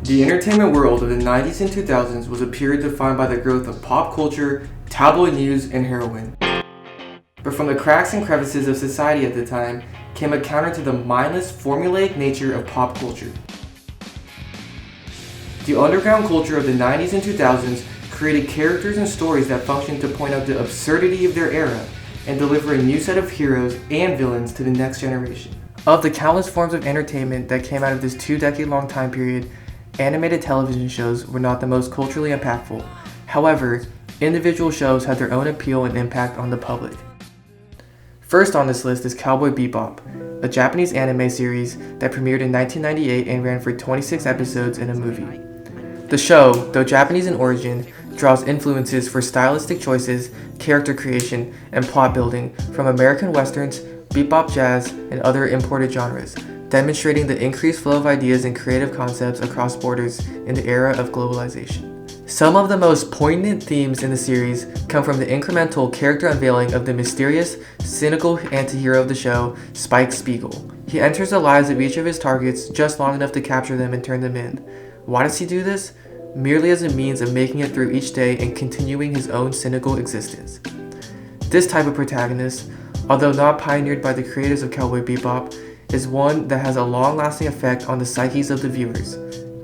The entertainment world of the 90s and 2000s was a period defined by the growth of pop culture, tabloid news, and heroin. But from the cracks and crevices of society at the time came a counter to the mindless, formulaic nature of pop culture. The underground culture of the 90s and 2000s created characters and stories that functioned to point out the absurdity of their era and deliver a new set of heroes and villains to the next generation. Of the countless forms of entertainment that came out of this 2-decade-long time period, animated television shows were not the most culturally impactful. However, individual shows had their own appeal and impact on the public. First on this list is Cowboy Bebop, a Japanese anime series that premiered in 1998 and ran for 26 episodes in a movie. The show, though Japanese in origin, draws influences for stylistic choices, character creation, and plot building from American westerns, bebop jazz, and other imported genres, demonstrating the increased flow of ideas and creative concepts across borders in the era of globalization. Some of the most poignant themes in the series come from the incremental character unveiling of the mysterious, cynical anti-hero of the show, Spike Spiegel. He enters the lives of each of his targets just long enough to capture them and turn them in. Why does he do this? Merely as a means of making it through each day and continuing his own cynical existence. This type of protagonist, although not pioneered by the creators of Cowboy Bebop, is one that has a long-lasting effect on the psyches of the viewers.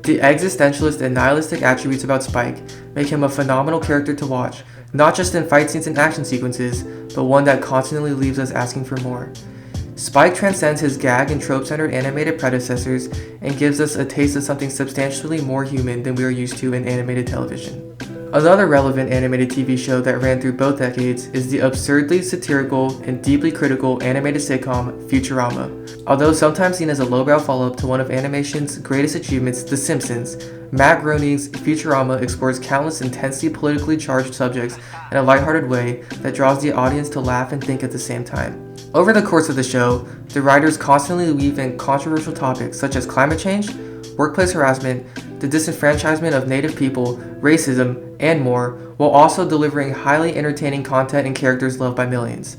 The existentialist and nihilistic attributes about Spike make him a phenomenal character to watch, not just in fight scenes and action sequences, but one that constantly leaves us asking for more. Spike transcends his gag and trope-centered animated predecessors and gives us a taste of something substantially more human than we are used to in animated television. Another relevant animated TV show that ran through both decades is the absurdly satirical and deeply critical animated sitcom Futurama. Although sometimes seen as a lowbrow follow-up to one of animation's greatest achievements, The Simpsons, Matt Groening's Futurama explores countless intensely politically charged subjects in a lighthearted way that draws the audience to laugh and think at the same time. Over the course of the show, the writers constantly weave in controversial topics such as climate change, workplace harassment, the disenfranchisement of Native people, racism, and more, while also delivering highly entertaining content and characters loved by millions.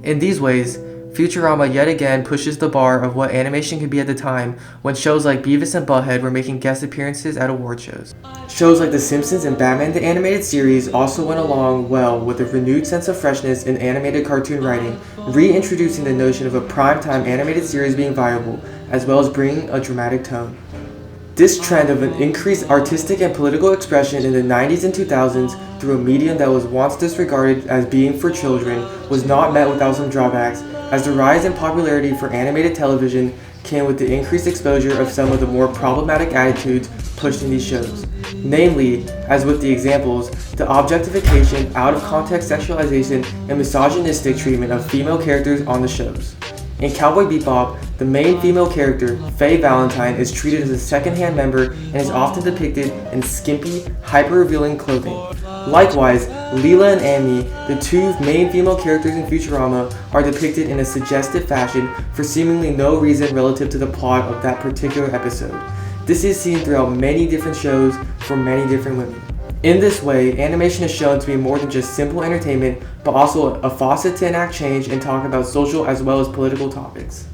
In these ways, Futurama yet again pushes the bar of what animation could be at the time when shows like Beavis and Butthead were making guest appearances at award shows. Shows like The Simpsons and Batman the Animated Series also went along well with a renewed sense of freshness in animated cartoon writing, reintroducing the notion of a primetime animated series being viable, as well as bringing a dramatic tone. This trend of an increased artistic and political expression in the 90s and 2000s through a medium that was once disregarded as being for children was not met without some drawbacks, as the rise in popularity for animated television came with the increased exposure of some of the more problematic attitudes pushed in these shows. Namely, as with the examples, the objectification, out-of-context sexualization, and misogynistic treatment of female characters on the shows. In Cowboy Bebop, the main female character, Faye Valentine, is treated as a second-hand member and is often depicted in skimpy, hyper-revealing clothing. Likewise, Leela and Amy, the two main female characters in Futurama, are depicted in a suggestive fashion for seemingly no reason relative to the plot of that particular episode. This is seen throughout many different shows for many different women. In this way, animation is shown to be more than just simple entertainment, but also a faucet to enact change and talk about social as well as political topics.